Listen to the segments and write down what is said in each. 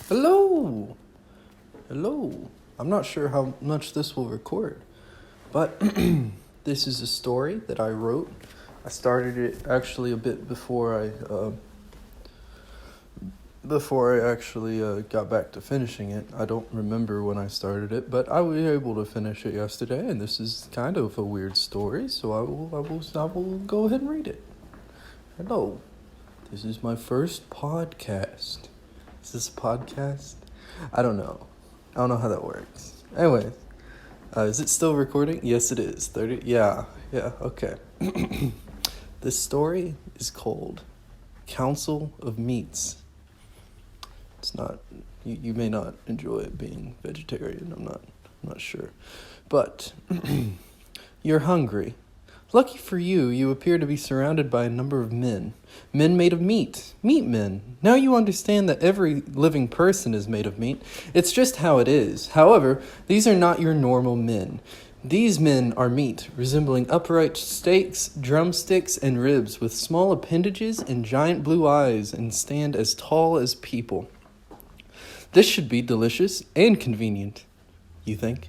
Hello! Hello. I'm not sure how much this will record, but this is a story that I wrote. I started it actually a bit before I actually got back to finishing it. I don't remember when I started it, but I was able to finish it yesterday, and this is kind of a weird story, so I will go ahead and read it. Hello. This is my first podcast. Is this a podcast? I don't know. I don't know how that works. Anyway, is it still recording? Yes, it is. 30. Yeah, okay. This story is called Council of Meats. It's not, you may not enjoy it being vegetarian, I'm not sure. But, you're hungry. Lucky for you, you appear to be surrounded by a number of men. Men made of meat. Meat men. Now you understand that every living person is made of meat. It's just how it is. However, these are not your normal men. These men are meat, resembling upright steaks, drumsticks, and ribs, with small appendages and giant blue eyes, and stand as tall as people. This should be delicious and convenient, you think?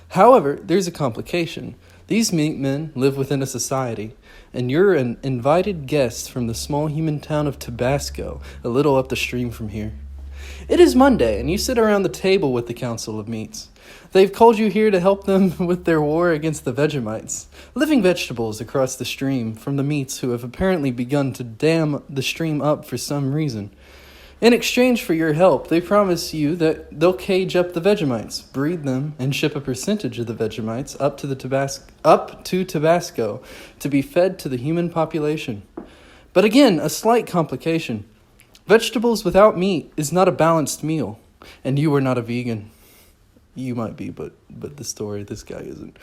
However, there's a complication. These meat men live within a society, and you're an invited guest from the small human town of Tabasco, a little up the stream from here. It is Monday, and you sit around the table with the Council of Meats. They've called you here to help them with their war against the Vegemites, living vegetables across the stream from the meats who have apparently begun to dam the stream up for some reason. In exchange for your help, they promise you that they'll cage up the Vegemites, breed them, and ship a percentage of the Vegemites up to Tabasco to be fed to the human population. But again, a slight complication. Vegetables without meat is not a balanced meal, and you are not a vegan. You might be, but this guy isn't.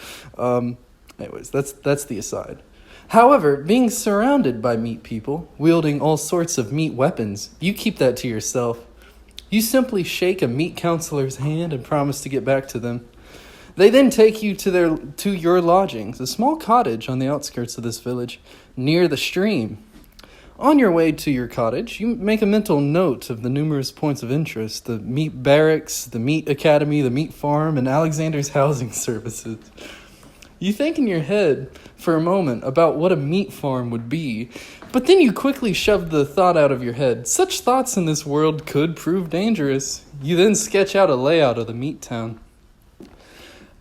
Anyways, that's the aside. However, being surrounded by meat people, wielding all sorts of meat weapons, you keep that to yourself. You simply shake a meat counselor's hand and promise to get back to them. They then take you to your lodgings, a small cottage on the outskirts of this village, near the stream. On your way to your cottage, you make a mental note of the numerous points of interest, the meat barracks, the meat academy, the meat farm, and Alexander's housing services. You think in your head for a moment about what a meat farm would be, but then you quickly shove the thought out of your head. Such thoughts in this world could prove dangerous. You then sketch out a layout of the meat town.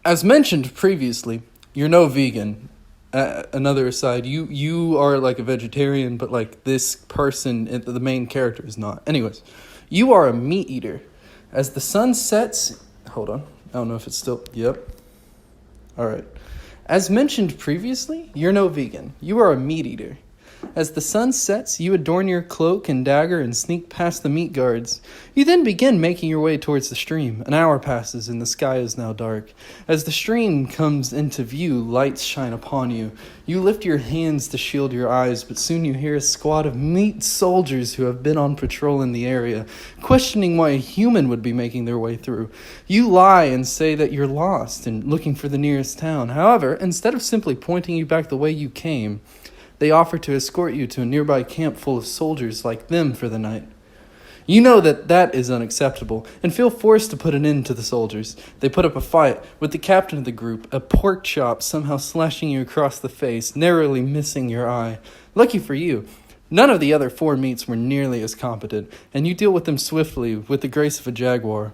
As mentioned previously, you're no vegan. Another aside, you are like a vegetarian, but like this person, the main character, is not. Anyways, you are a meat eater. As the sun sets... Hold on. I don't know if it's still... Yep. All right. As mentioned previously, you're no vegan. You are a meat eater. As the sun sets, you adorn your cloak and dagger and sneak past the meat guards. You then begin making your way towards the stream. An hour passes and the sky is now dark. As the stream comes into view, lights shine upon you. You lift your hands to shield your eyes, but soon you hear a squad of meat soldiers who have been on patrol in the area, questioning why a human would be making their way through. You lie and say that you're lost and looking for the nearest town. However, instead of simply pointing you back the way you came, they offer to escort you to a nearby camp full of soldiers like them for the night. You know that is unacceptable and feel forced to put an end to the soldiers. They put up a fight with the captain of the group, a pork chop somehow slashing you across the face, narrowly missing your eye. Lucky for you, none of the other 4 meats were nearly as competent, and you deal with them swiftly with the grace of a jaguar.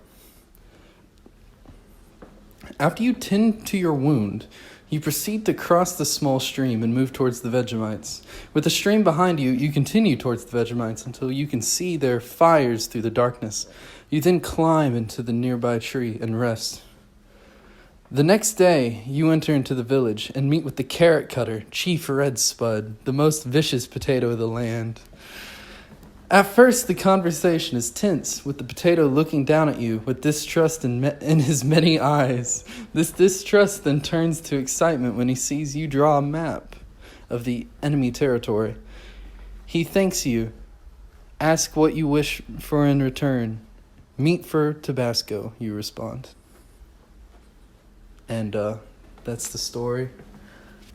After you tend to your wound, you proceed to cross the small stream and move towards the Vegemites. With the stream behind you, you continue towards the Vegemites until you can see their fires through the darkness. You then climb into the nearby tree and rest. The next day, you enter into the village and meet with the carrot cutter, Chief Red Spud, the most vicious potato of the land. At first, the conversation is tense, with the potato looking down at you with distrust in his many eyes. This distrust then turns to excitement when he sees you draw a map of the enemy territory. He thanks you. Ask what you wish for in return. Meat for Tabasco, you respond. And that's the story.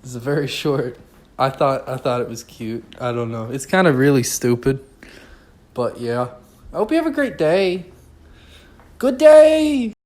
It's a very short. I thought it was cute. I don't know. It's kind of really stupid. But yeah, I hope you have a great day. Good day!